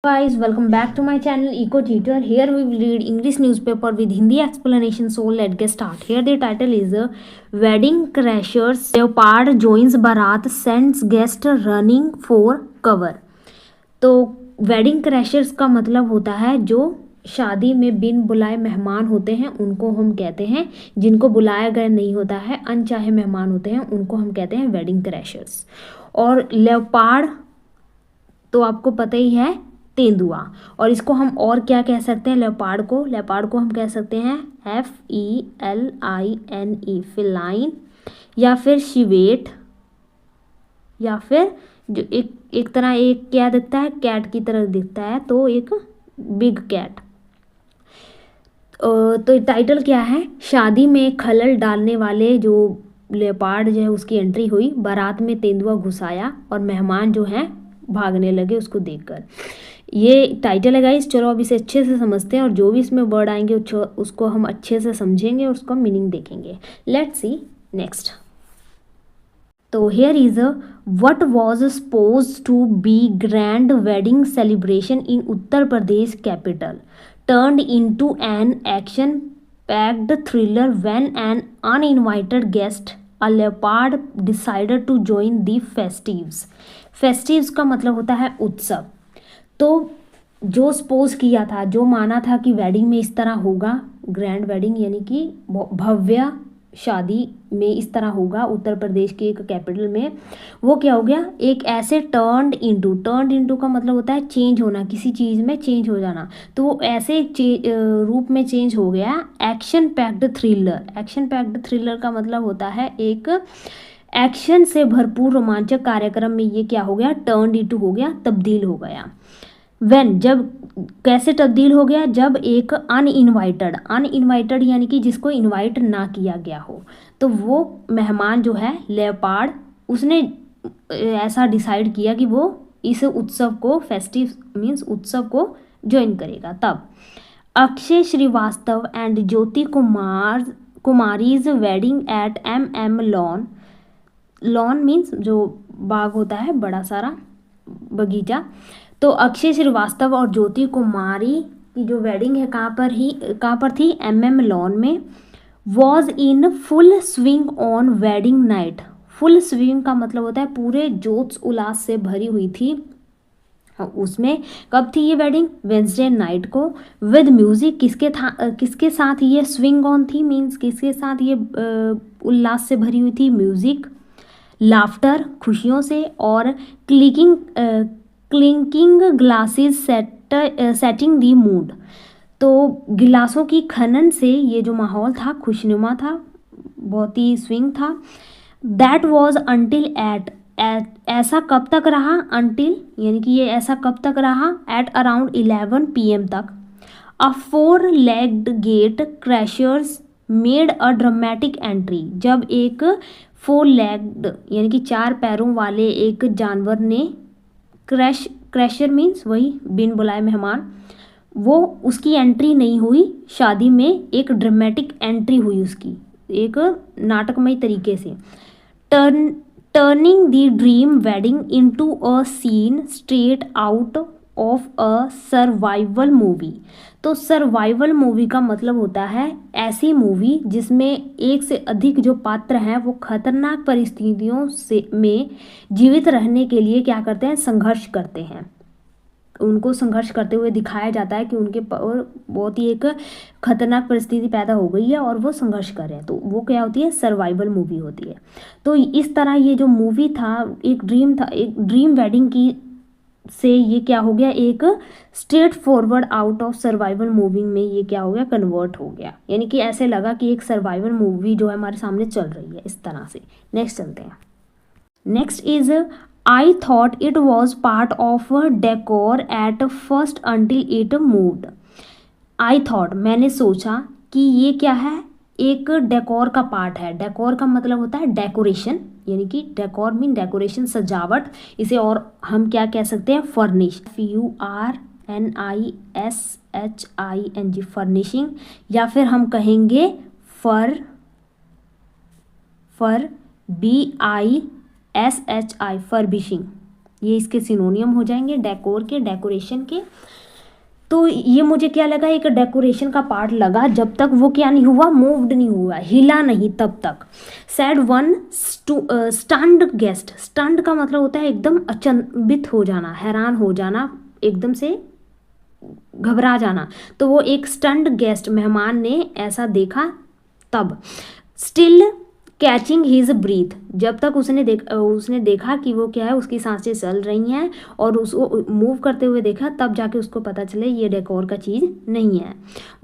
Guys, welcome back to my channel Eco Tutor. Here we will read English newspaper with Hindi explanation. So let's get start. Here the title is Wedding Crashers. Leopard joins Bharat, sends guest running for cover. तो wedding क्रैशर्स का मतलब होता है जो शादी में बिन बुलाए मेहमान होते हैं उनको हम कहते हैं, जिनको बुलाया गया नहीं होता है, अनचाहे मेहमान होते हैं उनको हम कहते हैं वेडिंग क्रैशर्स। और लेपर्ड तो आपको पता ही है, तेंदुआ। और इसको हम और क्या कह सकते हैं? लेपर्ड को हम कह सकते हैं FELINE, फिलाइन, या फिर शिवेट, या फिर जो एक तरह एक क्या दिखता है, कैट की तरह दिखता है, तो एक बिग कैट। तो टाइटल क्या है? शादी में खलल डालने वाले जो लेपर्ड जो है उसकी एंट्री हुई, बारात में तेंदुआ घुस आया और मेहमान जो हैं भागने लगे उसको देखकर। ये टाइटल है गाइस। चलो अब इसे अच्छे से समझते हैं और जो भी इसमें वर्ड आएंगे उसको हम अच्छे से समझेंगे और उसका मीनिंग देखेंगे। Let's see next. तो here is what was suppose to be grand wedding celebration in Uttar Pradesh capital turned into an action-packed thriller when an uninvited guest, a leopard, decided to join the festives. Festives का मतलब होता है उत्सव। तो जो suppose किया था, जो माना था कि वेडिंग में इस तरह होगा, ग्रैंड वेडिंग यानी कि भव्य शादी में इस तरह होगा उत्तर प्रदेश के एक कैपिटल में, वो क्या हो गया? एक ऐसे टर्न्ड इनटू का मतलब होता है चेंज होना, किसी चीज़ में चेंज हो जाना। तो वो ऐसे रूप में चेंज हो गया एक्शन पैक्ड थ्रिलर का मतलब होता है एक एक्शन से भरपूर रोमांचक कार्यक्रम में ये क्या हो गया? टर्न्ड इनटू हो गया, तब्दील हो गया। वेन, जब कैसे तब्दील हो गया? जब एक अनइनवाइटेड यानी कि जिसको इनवाइट ना किया गया हो, तो वो मेहमान जो है लेपर्ड, उसने ऐसा डिसाइड किया कि वो इस उत्सव को, फेस्टिव मीन्स उत्सव को ज्वाइन करेगा। तब Akshay Srivastava and Jyoti Kumari's wedding at lawn means जो बाग होता है, बड़ा सारा बगीचा। तो अक्षय श्रीवास्तव और ज्योति कुमारी की जो वेडिंग है कहाँ पर थी? लॉन में। Was in full swing on wedding night. Full swing का मतलब होता है पूरे जोश उल्लास से भरी हुई थी उसमें। कब थी ये वेडिंग? वेंसडे नाइट को। विद म्यूजिक, किसके साथ ये स्विंग ऑन थी? मीन्स किसके साथ ये उल्लास से भरी हुई थी? म्यूजिक, लाफ्टर, खुशियों से, और क्लिंकिंग ग्लासेस सेटिंग दी मूड। तो गिलासों की खनन से ये जो माहौल था खुशनुमा था, बहुत ही स्विंग था। दैट वॉज अंटिल ऐसा कब तक रहा? अंटिल यानी कि ये ऐसा कब तक रहा? एट अराउंड 11 PM तक। A 4-legged gate crashers made a dramatic entry. जब एक 4-legged यानी कि 4 पैरों वाले एक जानवर ने क्रैशर मीन्स वही बिन बुलाए मेहमान, वो उसकी एंट्री नहीं हुई शादी में, एक ड्रामेटिक एंट्री हुई उसकी एक नाटकमय तरीके से। Turning the dream wedding into a scene straight out of a survival movie. तो सर्वाइवल मूवी का मतलब होता है ऐसी मूवी जिसमें एक से अधिक जो पात्र हैं वो खतरनाक परिस्थितियों से में जीवित रहने के लिए क्या करते हैं? संघर्ष करते हैं। उनको संघर्ष करते हुए दिखाया जाता है कि उनके बहुत ही एक खतरनाक परिस्थिति पैदा हो गई है और वो संघर्ष कर रहे हैं, तो वो क्या होती है? सर्वाइवल मूवी होती है। तो इस तरह ये जो मूवी था एक ड्रीम वेडिंग की से ये क्या हो गया? एक straight forward out of survival movie में ये क्या हो गया? कन्वर्ट हो गया। यानी कि ऐसे लगा कि एक सर्वाइवल मूवी जो है हमारे सामने चल रही है, इस तरह से। नेक्स्ट चलते हैं। Next is I thought it was part of a decor at first until it moved. I thought, मैंने सोचा कि ये क्या है? एक डेकोर का पार्ट है। डेकोर का मतलब होता है डेकोरेशन, यानी कि डेकोर मीन डेकोरेशन, सजावट। इसे और हम क्या कह सकते हैं? फर्निश, FURNISHING, फर्निशिंग, या फिर हम कहेंगे BISHI, फर्बिशिंग। ये इसके सिनोनियम हो जाएंगे डेकोर के, डेकोरेशन के। तो ये मुझे क्या लगा, एक डेकोरेशन का पार्ट लगा जब तक वो क्या नहीं हुआ, मूव्ड नहीं हुआ, हिला नहीं तब तक। Sad one stunned guest, stunned का मतलब होता है एकदम अचंभित हो जाना, हैरान हो जाना, एकदम से घबरा जाना। तो वो एक स्टन्ड गेस्ट, मेहमान ने ऐसा देखा तब। स्टिल कैचिंग हिज ब्रीथ, जब तक उसने देखा कि वो क्या है, उसकी सांसें चल रही हैं और उसको मूव करते हुए देखा, तब जाके उसको पता चले ये डेकोर का चीज़ नहीं है।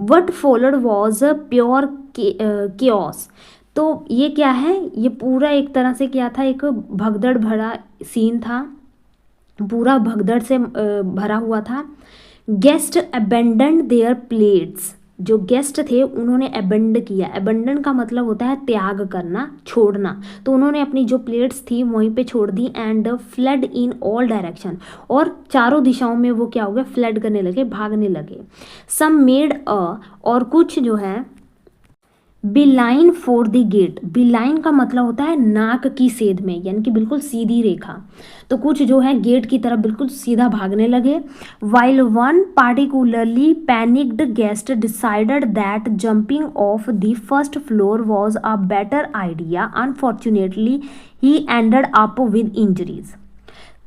What followed was pure chaos, तो ये क्या है, ये पूरा एक तरह से क्या था, एक भगदड़ भरा सीन था, पूरा भगदड़ से भरा हुआ था। गेस्ट अबेंडन देयर प्लेट्स, जो गेस्ट थे उन्होंने अबेंड किया, अबेंडन का मतलब होता है त्याग करना, छोड़ना। तो उन्होंने अपनी जो प्लेट्स थी वहीं पे छोड़ दी। And flood in all direction, और चारों दिशाओं में वो क्या हो गया, फ्लड करने लगे, भागने लगे। सम मेड और कुछ जो है बिलाइन फॉर द गेट, बिलाइन का मतलब होता है नाक की सेध में, यानी कि बिल्कुल सीधी रेखा। तो कुछ जो है गेट की तरफ बिल्कुल सीधा भागने लगे। While one particularly panicked guest decided that jumping of the first floor was a better idea, unfortunately he ended up with injuries.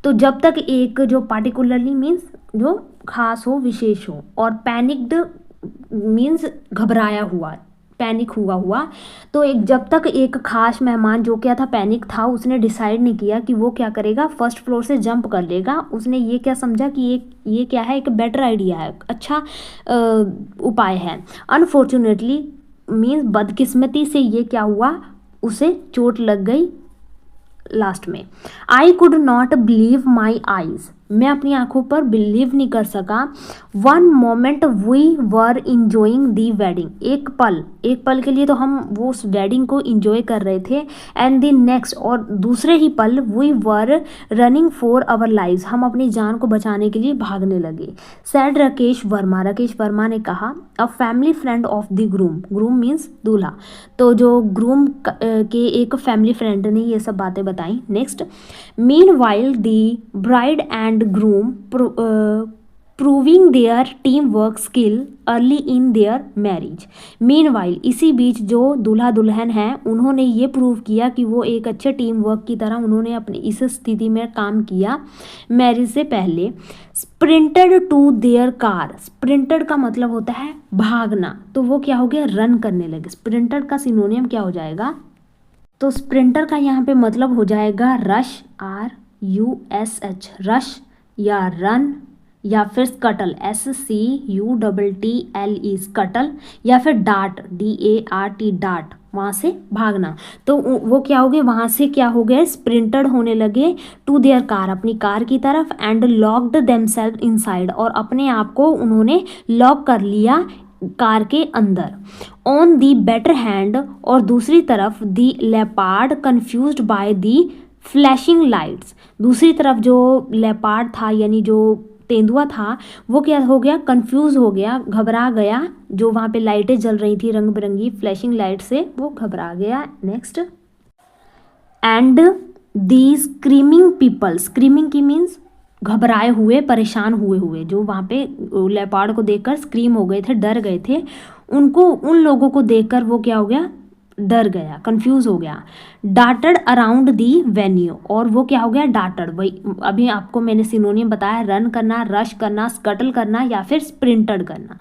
तो जब तक एक जो पार्टिकुलरली मीन्स जो खास हो, विशेष हो, और पैनिक्ड मीन्स घबराया हुआ, पैनिक हुआ। तो एक जब तक एक खास मेहमान जो क्या था, पैनिक था, उसने डिसाइड नहीं किया कि वो क्या करेगा, फर्स्ट फ्लोर से जंप कर लेगा। उसने ये क्या समझा कि ये क्या है, एक बेटर आइडिया है, अच्छा उपाय है। अनफॉर्चुनेटली मीन्स बदकिस्मती से ये क्या हुआ, उसे चोट लग गई लास्ट में। I could not believe my eyes, मैं अपनी आंखों पर बिलीव नहीं कर सका। One moment we were enjoying the wedding, एक पल के लिए तो हम वो उस वेडिंग को इंजॉय कर रहे थे। एंड द नेक्स्ट, और दूसरे ही पल we were running for our lives, हम अपनी जान को बचाने के लिए भागने लगे। सैड राकेश वर्मा ने कहा, a family friend of the groom means दूल्हा। तो जो ग्रूम के एक फैमिली फ्रेंड ने ये सब बातें बताई। Next, mean while the bride and groom proving their teamwork skill early in their marriage. Meanwhile, इसी बीच जो दूल्हा दुल्हन हैं उन्होंने ये प्रूव किया कि वो एक अच्छे टीम वर्क की तरह उन्होंने अपनी इस स्थिति में काम किया मैरिज से पहले। Sprinted to their car, sprinted का मतलब होता है भागना, तो वो क्या हो गया, रन करने लगे। स्प्रिंटेड का सिनोनियम क्या हो जाएगा, तो स्प्रिंटर का यहाँ पे मतलब हो जाएगा रश, RUSH, रश या रन, या फिर स्कटल, SCUTTLE, स्कटल, या फिर डार्ट, DART, डार्ट, वहाँ से भागना। तो वो क्या हो गए, वहाँ से क्या हो गए, स्प्रिंटेड होने लगे टू देयर कार, अपनी कार की तरफ। एंड लॉक्ड देमसेल्फ इनसाइड, और अपने आप को उन्होंने लॉक कर लिया कार के अंदर। ऑन दी बेटर हैंड, और दूसरी तरफ the leopard confused by the flashing lights, दूसरी तरफ जो लेपार्ड था यानी जो तेंदुआ था वो क्या हो गया, कंफ्यूज हो गया, घबरा गया। जो वहाँ पे लाइटें जल रही थी रंग बिरंगी फ्लैशिंग लाइट से, वो घबरा गया। Next, and the screaming people, screaming की मीन्स घबराए हुए, परेशान हुए जो वहाँ पे लेपार्ड को देखकर स्क्रीम हो गए थे, डर गए थे, उन लोगों को देखकर वो क्या हो गया, डर गया, कंफ्यूज हो गया। डार्टेड अराउंड दी वेन्यू, और वो क्या हो गया, डार्टेड, वही अभी आपको मैंने सिनोनियम बताया, रन करना, रश करना, स्कटल करना, या फिर स्प्रिंटेड करना।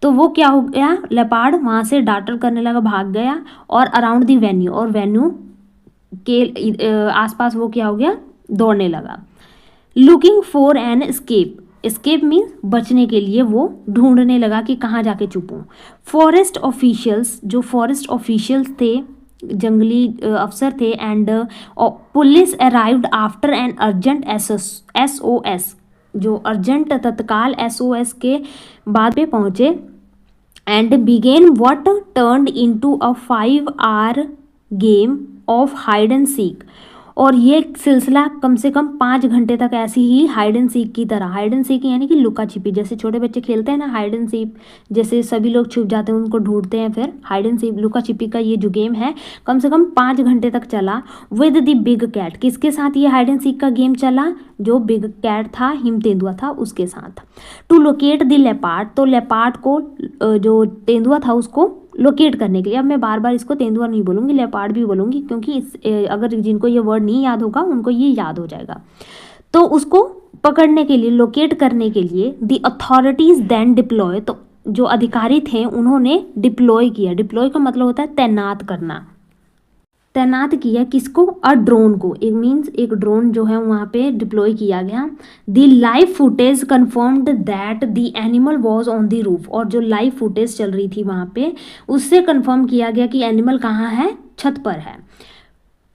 तो वो क्या हो गया, लेपार्ड वहाँ से डार्टेड करने लगा, भाग गया। और अराउंड दी वेन्यू, और वेन्यू के आसपास वो क्या हो गया, दौड़ने लगा। Looking for an escape means बचने के लिए वो ढूंढने लगा कि कहाँ जाके छुपूं। फॉरेस्ट ऑफिशियल्स, जो फॉरेस्ट ऑफिशियल्स थे, जंगली अफसर थे, and police arrived after an urgent SOS, जो अर्जेंट तत्काल SOS के बाद पे पहुँचे। And began what turned into a 5 hour game of hide and seek, और ये सिलसिला कम से कम 5 घंटे तक ऐसी ही हाइड एंड सीक की तरह, हाइड एंड सीक यानी कि लुका छिपी, जैसे छोटे बच्चे खेलते हैं ना हाइड एंड सीक, जैसे सभी लोग छुप जाते हैं उनको ढूंढते हैं, फिर हाइड एंड सीक लुका छिपी का ये जो गेम है कम से कम 5 घंटे तक चला। विद द बिग कैट, किसके साथ ये हाइड एंड सीक का गेम चला? जो बिग कैट था, हिम तेंदुआ था, उसके साथ। टू लोकेट द लेपार्ड, तो लेपार्ड को जो तेंदुआ था उसको लोकेट करने के लिए, अब मैं बार बार इसको तेंदुआ नहीं बोलूँगी, लेपार्ड भी बोलूँगी, क्योंकि अगर जिनको ये वर्ड नहीं याद होगा उनको ये याद हो जाएगा। तो उसको पकड़ने के लिए, लोकेट करने के लिए द अथॉरिटीज देन डिप्लॉय, तो जो अधिकारी थे उन्होंने डिप्लॉय किया। डिप्लॉय का मतलब होता है तैनात करना। तैनात किया किसको? ड्रोन को। एक मीन्स एक ड्रोन जो है वहाँ पे डिप्लॉय किया गया। The live footage confirmed that the animal was on the roof, और जो लाइव फुटेज चल रही थी वहाँ पे उससे कन्फर्म किया गया कि एनिमल कहाँ है? छत पर है।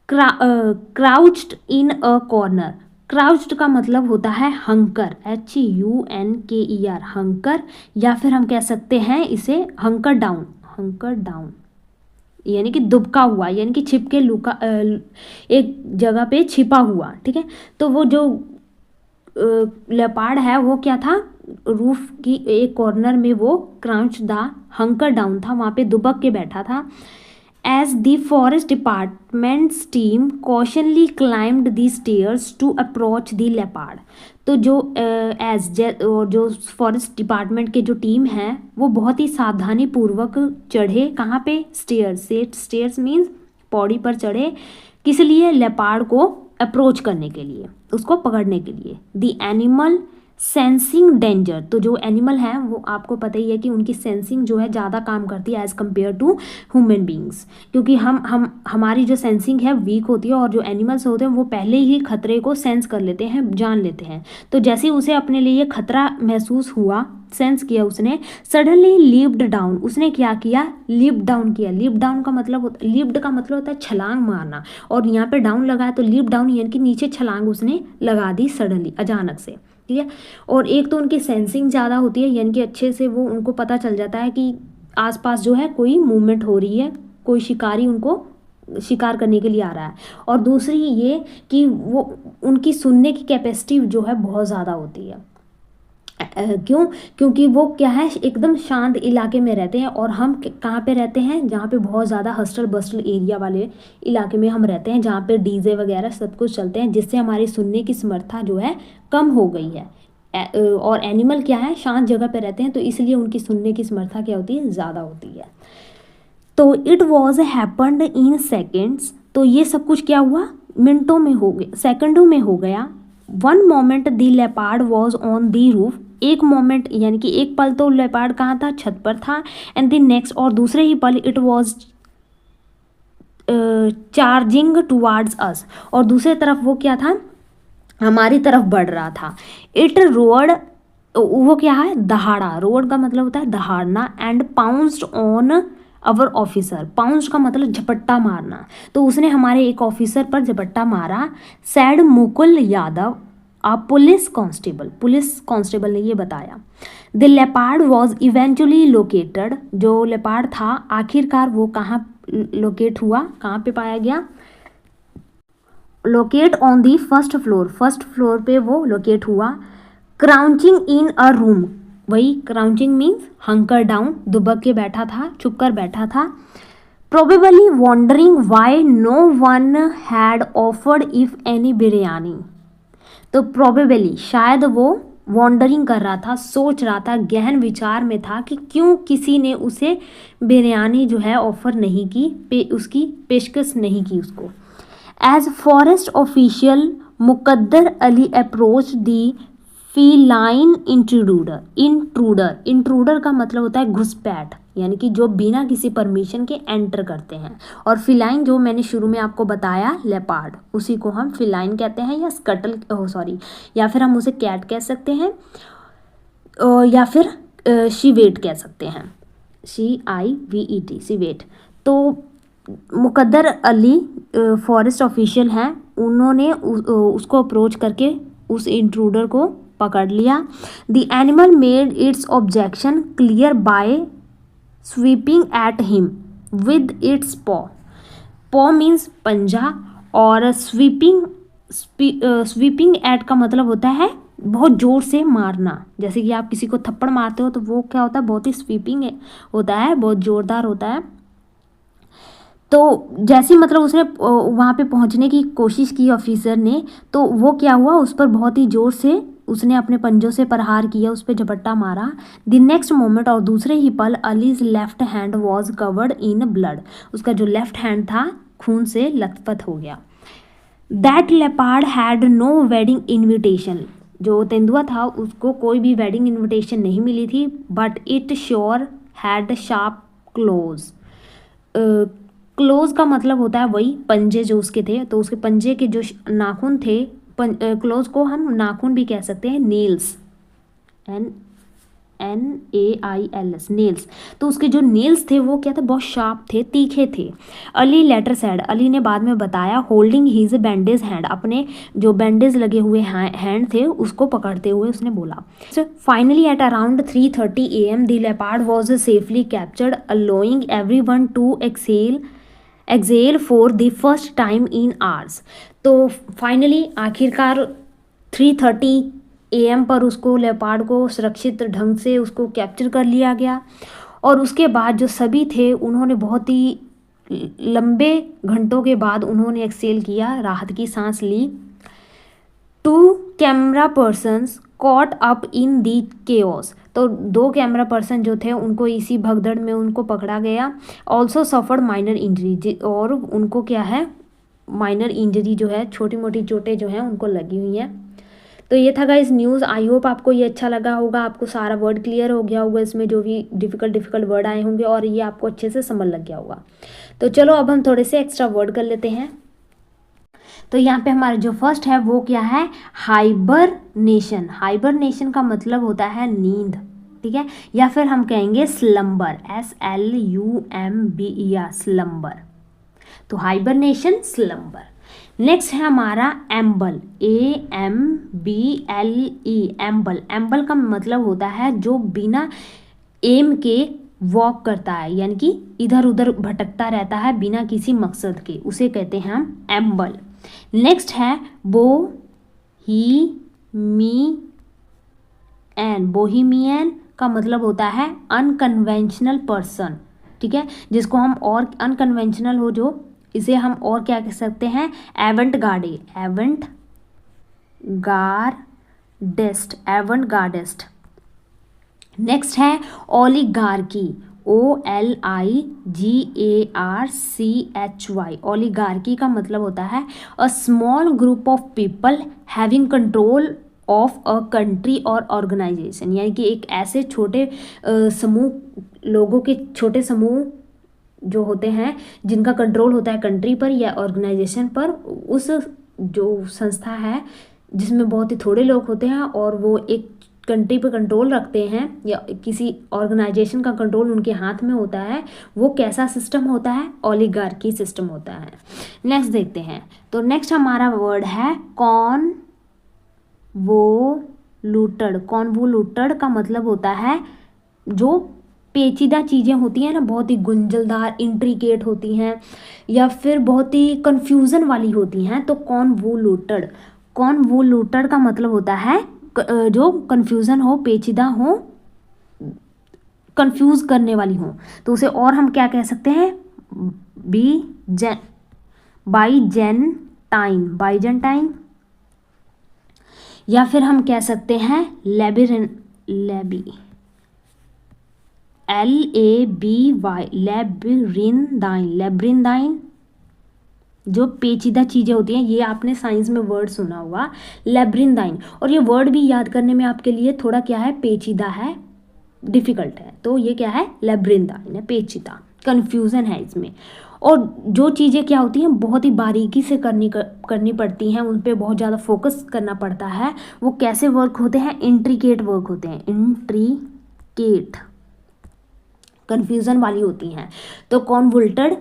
क्राउच्ड इन अ कॉर्नर, क्राउच्ड का मतलब होता है हंकर, HUNKER, हंकर, या फिर हम कह सकते हैं इसे हंकर डाउन, हंकर डाउन यानी कि दुबका हुआ, यानी कि छिप के लुका एक जगह पे छिपा हुआ, ठीक है। तो वो जो लेपार्ड है वो क्या था? रूफ की एक कॉर्नर में वो क्राउच दा हंकर डाउन था, वहाँ पे दुबक के बैठा था। As the forest departments team cautiously climbed the stairs to approach the leopard, तो जो जो फॉरेस्ट डिपार्टमेंट के जो टीम है वो बहुत ही सावधानी पूर्वक चढ़े, कहाँ पे? स्टेयर्स से, स्टेयर्स मीन्स पौड़ी पर चढ़े, किस लिए? लेपार्ड को अप्रोच करने के लिए, उसको पकड़ने के लिए। द एनिमल सेंसिंग डेंजर, तो जो एनिमल है वो आपको पता ही है कि उनकी सेंसिंग जो है ज़्यादा काम करती है as compared to human beings, क्योंकि हमारी जो सेंसिंग है वीक होती है, और जो एनिमल्स होते हैं वो पहले ही खतरे को सेंस कर लेते हैं, जान लेते हैं। तो जैसे उसे अपने लिए खतरा महसूस हुआ, सेंस किया उसने, सडनली लीप्ड डाउन, उसने क्या किया? लीप डाउन किया। लीप डाउन का मतलब लीप्ड का मतलब होता है छलांग मारना, और यहाँ पे डाउन लगा है तो लीप डाउन यानी कि नीचे छलांग उसने लगा दी सडनली, अचानक से, ठीक है। और एक तो उनकी सेंसिंग ज़्यादा होती है, यानी कि अच्छे से वो उनको पता चल जाता है कि आसपास जो है कोई मूवमेंट हो रही है, कोई शिकारी उनको शिकार करने के लिए आ रहा है। और दूसरी ये कि वो उनकी सुनने की कैपेसिटी जो है बहुत ज़्यादा होती है। क्यों? क्योंकि वो क्या है, एकदम शांत इलाके में रहते हैं, और हम कहाँ पे रहते हैं? जहाँ पे बहुत ज़्यादा हस्टल बस्टल एरिया वाले इलाके में हम रहते हैं, जहाँ पे डीजे वगैरह सब कुछ चलते हैं, जिससे हमारी सुनने की समर्था जो है कम हो गई है। और एनिमल क्या है? शांत जगह पे रहते हैं, तो इसलिए उनकी सुनने की समर्था क्या होती है? ज़्यादा होती है। तो it was happened in seconds, तो ये सब कुछ क्या हुआ? मिनटों में हो गया, सेकंडों में हो गया। One moment the leopard was on the roof, एक मोमेंट यानी कि एक पल तो लेपार्ड कहाँ था? छत पर था। एंड द नेक्स्ट, और दूसरे ही पल इट वॉज चार्जिंग टुवार्ड्स अस, और दूसरे तरफ वो क्या था? हमारी तरफ बढ़ रहा था। इट रोड, वो क्या है? दहाड़ा, रोड का मतलब होता है दहाड़ना। And pounced on our officer, pounce का मतलब झपट्टा मारना, तो उसने हमारे एक ऑफिसर पर झपट्टा मारा। Sad Mukul Yadav, police constable ने ये बताया। The leopard was eventually located, जो लेपार्ड था आखिरकार वो कहाँ लोकेट हुआ, कहाँ पे पाया गया? Located on the first floor पे वो लोकेट हुआ। क्राउचिंग इन अ रूम, वही क्राउचिंग मीन्स हंकर डाउन, दुबक के बैठा था, छुप कर बैठा था। Probably wondering why no one had offered if any biryani, तो प्रोबेबली शायद वो वॉन्डरिंग कर रहा था, सोच रहा था, गहन विचार में था कि क्यों किसी ने उसे बिरयानी जो है ऑफर नहीं की, उसकी पेशकश नहीं की उसको। एज फॉरेस्ट ऑफिशियल मुकद्दर अली अप्रोच दी फीलाइन इंट्रूडर का मतलब होता है घुसपैठ, यानी कि जो बिना किसी परमिशन के एंटर करते हैं। और फिलाइन जो मैंने शुरू में आपको बताया लेपार्ड, उसी को हम फिलाइन कहते हैं, या स्कटल या फिर हम उसे कैट कह सकते हैं, या फिर शिवेट कह सकते हैं, CIVET शिवेट। तो मुकद्दर अली फॉरेस्ट ऑफिशियल हैं, उन्होंने उसको अप्रोच करके उस इंट्रूडर को पकड़ लिया। The animal made its objection clear by swiping at him with its paw means पंजा, और स्वीपिंग एट का मतलब होता है बहुत ज़ोर से मारना। जैसे कि आप किसी को थप्पड़ मारते हो तो वो क्या होता है, बहुत ही स्वीपिंग होता है, बहुत ज़ोरदार होता है। तो जैसे मतलब उसने वहाँ पे पहुँचने की कोशिश की ऑफिसर ने, तो वो क्या हुआ, उस पर बहुत ही ज़ोर से उसने अपने पंजों से प्रहार किया, उस पर झपट्टा मारा। द नेक्स्ट मोमेंट, और दूसरे ही पल, allies left hand was covered in blood. उसका जो लेफ्ट हैंड था खून से लथपथ हो गया। That leopard had no wedding invitation. जो तेंदुआ था उसको कोई भी वेडिंग इन्विटेशन नहीं मिली थी, but it sure had sharp close. Close का मतलब होता है वही पंजे जो उसके थे, तो उसके पंजे के जो नाखून थे, क्लोज को हम नाखून भी कह सकते हैं, नेल्स, NAILS, नेल्स। तो उसके जो नेल्स थे वो क्या थे, बहुत शार्प थे, तीखे थे। अली लेटर सैड, अली ने बाद में बताया, होल्डिंग हिज बैंडेज हैंड, अपने जो बैंडेज लगे हुए हैंड थे उसको पकड़ते हुए उसने बोला। Finally at around 3:30 AM the leopard was safely captured, allowing everyone to exhale for the first time in hours. तो फाइनली आखिरकार 3:30 AM पर उसको, लेपार्ड को सुरक्षित ढंग से उसको कैप्चर कर लिया गया। और उसके बाद जो सभी थे उन्होंने बहुत ही लंबे घंटों के बाद उन्होंने एक्सेल किया, राहत की सांस ली। 2 camera persons caught up in the chaos, तो 2 कैमरा पर्सन जो थे उनको इसी भगदड़ में उनको पकड़ा गया। ऑल्सो सफर्ड माइनर इंजरी, और उनको क्या है, माइनर इंजरी जो है, छोटी मोटी चोटें जो हैं उनको लगी हुई हैं। तो ये था गाइस न्यूज़। आई होप आपको ये अच्छा लगा होगा, आपको सारा वर्ड क्लियर हो गया होगा, इसमें जो भी डिफ़िकल्ट वर्ड आए होंगे और ये आपको अच्छे से समझ लग गया होगा। तो चलो अब हम थोड़े से एक्स्ट्रा वर्ड कर लेते हैं। तो यहाँ पे हमारा जो फर्स्ट है वो क्या है, हाइबरनेशन। हाइबरनेशन का मतलब होता है नींद, ठीक है, या फिर हम कहेंगे स्लम्बर, SLUMBER, स्लम्बर। तो हाइबरनेशन, स्लम्बर। नेक्स्ट है हमारा एम्बल, AMBLE, एम्बल। एम्बल का मतलब होता है जो बिना एम के वॉक करता है, यानी कि इधर उधर भटकता रहता है बिना किसी मकसद के, उसे कहते हैं हम एम्बल। नेक्स्ट है बोहीमियन का मतलब होता है अनकन्वेंशनल पर्सन, ठीक है, जिसको हम और अनकन्वेंशनल हो जो, इसे हम और क्या कह सकते हैं, एवंटगार्डिस्ट। नेक्स्ट है ओलिगार्की, OLIGARCHY। ओलिगार्की का मतलब होता है a small group of people having control of a country और ऑर्गेनाइजेशन, यानी कि एक ऐसे छोटे समूह, लोगों के छोटे समूह जो होते हैं जिनका कंट्रोल होता है कंट्री पर या ऑर्गेनाइजेशन पर। उस जो संस्था है जिसमें बहुत ही थोड़े लोग होते हैं और वो एक कंट्री पर कंट्रोल रखते हैं या किसी ऑर्गेनाइजेशन का कंट्रोल उनके हाथ में होता है, वो कैसा सिस्टम होता है, ओलिगार्की सिस्टम होता है। नेक्स्ट देखते हैं। तो नेक्स्ट हमारा वर्ड है कॉन्वोलूटेड। कॉन्वोलूटेड का मतलब होता है जो पेचीदा चीज़ें होती हैं ना, बहुत ही गुंजलदार, इंट्रिकेट होती हैं या फिर बहुत ही कन्फ्यूज़न वाली होती हैं, तो कॉन्वोलूटेड का मतलब होता है जो कन्फ्यूज़न हो, पेचीदा हो, कंफ्यूज करने वाली हो। तो उसे और हम क्या कह सकते हैं, बाइजेंटाइन, या फिर हम कह सकते हैं लेब्रिंदाइन, जो पेचीदा चीज़ें होती हैं। ये आपने साइंस में वर्ड सुना होगा, लेब्रिंदाइन, और ये वर्ड भी याद करने में आपके लिए थोड़ा क्या है, पेचीदा है, डिफ़िकल्ट है। तो ये क्या है, लेब्रिंदाइन है, पेचीदा, कन्फ्यूज़न है इसमें। और जो चीज़ें क्या होती हैं बहुत ही बारीकी से करनी पड़ती हैं, उन पर बहुत ज़्यादा फोकस करना पड़ता है, वो कैसे वर्क होते हैं, इंट्रिकेट वर्क होते हैं, इंट्रिकेट, कन्फ्यूज़न वाली होती हैं। तो कॉन्वोल्टेड,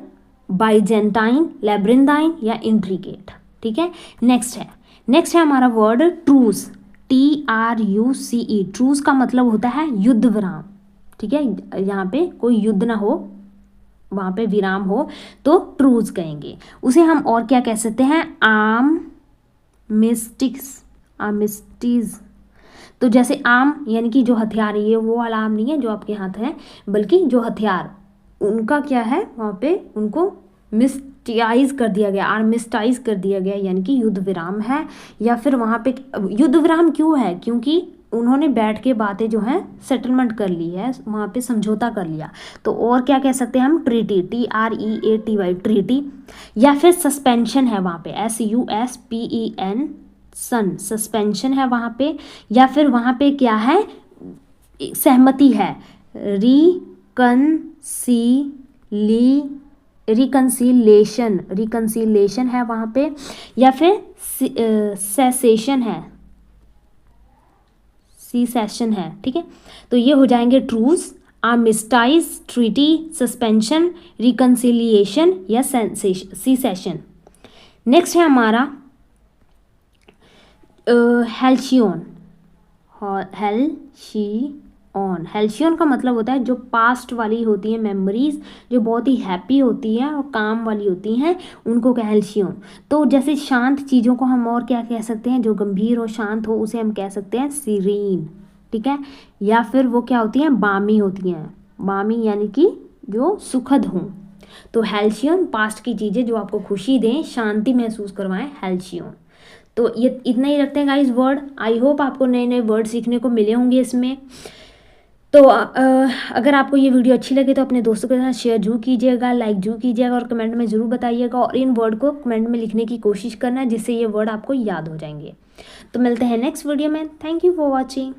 बाइजेंटाइन, लेब्रिंदाइन या इंट्रिकेट, ठीक है। नेक्स्ट है हमारा वर्ड ट्रूस, TRUCE। ट्रूस का मतलब होता है युद्ध विराम, ठीक है, यहाँ पे कोई युद्ध ना हो, वहाँ पे विराम हो तो ट्रूज कहेंगे। उसे हम और क्या कह सकते हैं, आर्मिस्टिस। तो जैसे आर्म यानी कि जो हथियार, ये वो वाला आर्म नहीं है जो आपके हाथ है, बल्कि जो हथियार उनका क्या है वहाँ पे उनको मिस्टाइज कर दिया गया, आर्मिस्टाइज कर दिया गया, यानी कि युद्ध विराम है। या फिर वहाँ पे युद्ध विराम क्यों है, क्योंकि उन्होंने बैठ के बातें जो हैं सेटलमेंट कर ली है, वहाँ पे समझौता कर लिया। तो और क्या कह सकते हैं हम, ट्रीटी, TREATY, ट्रीटी। या फिर सस्पेंशन है वहाँ पे, SUSPEN, सस्पेंशन है वहाँ पे। या फिर वहाँ पे क्या है, सहमति है, रिकंसिलेशन है वहाँ पे। या फिर सेसेशन है, ठीक है। तो ये हो जाएंगे ट्रूज, आर्मिस्टाइज, ट्रीटी, सस्पेंशन, रिकंसिलिएशन या सीसेशन। नेक्स्ट है हमारा हेल्शियन। हेल्शियन का मतलब होता है जो पास्ट वाली होती है मेमोरीज, जो बहुत ही हैप्पी होती है और काम वाली होती हैं, उनको क्या हेल्शियन। तो जैसे शांत चीज़ों को हम और क्या कह सकते हैं, जो गंभीर और शांत हो उसे हम कह सकते हैं सीरीन, ठीक है। या फिर वो क्या होती हैं, बामी होती हैं, बामी यानी कि जो सुखद हों। तो हेल्शियन पास्ट की चीज़ें जो आपको खुशी दें, शांति महसूस करवाएं, हेल्शियन। तो ये इतना ही रखते हैं गाइस वर्ड। आई होप आपको नए नए वर्ड सीखने को मिले होंगे इसमें। तो अगर आपको ये वीडियो अच्छी लगे तो अपने दोस्तों के साथ शेयर जरूर कीजिएगा, लाइक जरूर कीजिएगा और कमेंट में ज़रूर बताइएगा, और इन वर्ड को कमेंट में लिखने की कोशिश करना जिससे ये वर्ड आपको याद हो जाएंगे। तो मिलते हैं नेक्स्ट वीडियो में। Thank you for watching.